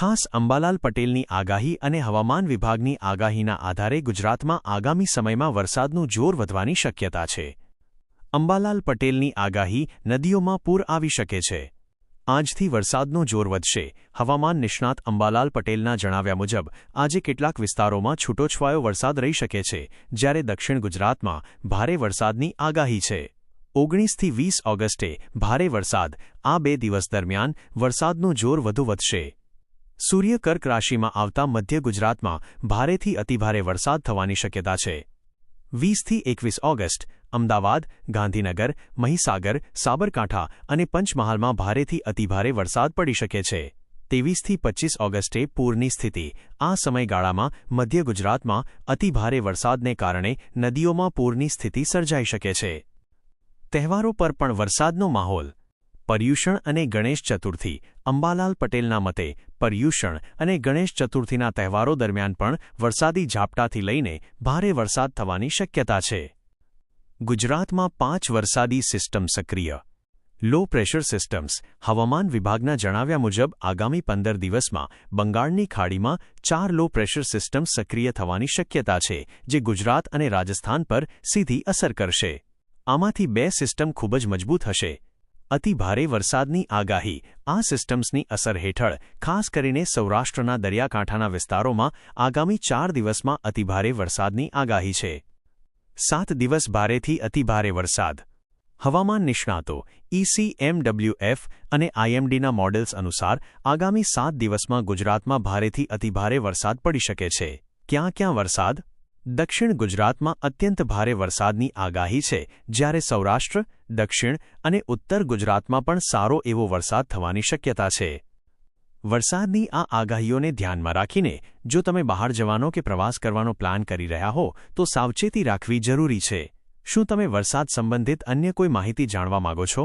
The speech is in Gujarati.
ખાસ અંબાલાલ પટેલની આગાહી અને હવામાન વિભાગની આગાહીના આધારે ગુજરાતમાં આગામી સમયમાં વરસાદનું જોર વધવાની શક્યતા છે. અંબાલાલ પટેલની આગાહી: નદીઓમાં પૂર આવી શકે છે. આજથી વરસાદનો જોર વધશે. હવામાન નિષ્ણાત અંબાલાલ પટેલના જણાવ્યા મુજબ આજે કેટલાક વિસ્તારોમાં છૂટોછવાયો વરસાદ રહી શકે છે, જ્યારે દક્ષિણ ગુજરાતમાં ભારે વરસાદની આગાહી છે. 19 થી 20 ઓગસ્ટે ભારે વરસાદ. આ 2 દિવસ દરમિયાન વરસાદનું જોર વધુ વધશે. સૂર્ય કર્ક રાશિમાં આવતા મધ્ય ગુજરાતમાં ભારેથી અતિભારે વરસાદ થવાની શક્યતા છે. 20 થી 21 ઓગસ્ટ અમદાવાદ, ગાંધીનગર, મહીસાગર, સાબરકાંઠા અને પંચમહાલમાં ભારેથી અતિભારે વરસાદ પડી શકે છે. 23 થી 25 ઓગસ્ટે પૂરની સ્થિતિ. આ સમયગાળામાં મધ્ય ગુજરાતમાં અતિભારે વરસાદને કારણે નદીઓમાં પૂરની સ્થિતિ સર્જાઈ શકે છે. તહેવારો પર પણ વરસાદનો માહોલ. પર્યુષણ અને ગણેશ ચતુર્થી. અંબાલાલ પટેલના મતે પર્યુષણ અને ગણેશ ચતુર્થીના તહેવારો દરમિયાન પણ વરસાદી ઝાપટાથી લઈને ભારે વરસાદ થવાની શક્યતા છે. ગુજરાતમાં 5 વરસાદી સિસ્ટમ સક્રિય. Low pressure systems. હવામાન વિભાગના જણાવ્યા મુજબ આગામી 15 દિવસમાં બંગાળની ખાડીમાં 4 લો પ્રેશર સિસ્ટમ્સ સક્રિય થવાની શક્યતા છે, જે ગુજરાત અને રાજસ્થાન પર સીધી અસર કરશે. આમાંથી 2 સિસ્ટમ ખૂબ જ મજબૂત હશે. અતિભારે વરસાદની આગાહી. આ સિસ્ટમ્સની અસર હેઠળ ખાસ કરીને સૌરાષ્ટ્રના દરિયાકાંઠાના વિસ્તારોમાં આગામી 4 દિવસમાં અતિભારે વરસાદની આગાહી છે. 7 દિવસ ભારેથી અતિભારે વરસાદ. હવામાન નિષ્ણાતો ECMWF અને IMDના મોડેલ્સ અનુસાર આગામી 7 દિવસમાં ગુજરાતમાં ભારેથી અતિભારે વરસાદ પડી શકે છે. ક્યાં ક્યાં વરસાદ? દક્ષિણ ગુજરાતમાં અત્યંત ભારે વરસાદની આગાહી છે, જ્યારે સૌરાષ્ટ્ર, દક્ષિણ અને ઉત્તર ગુજરાતમાં પણ સારો એવો વરસાદ થવાની શક્યતા છે. વરસાદની આ આગાહીઓને ધ્યાનમાં રાખીને જો તમે બહાર જવાનો કે પ્રવાસ કરવાનો પ્લાન કરી રહ્યા હો તો સાવચેતી રાખવી જરૂરી છે. શું તમે વરસાદ સંબંધિત અન્ય કોઈ માહિતી જાણવા માંગો છો?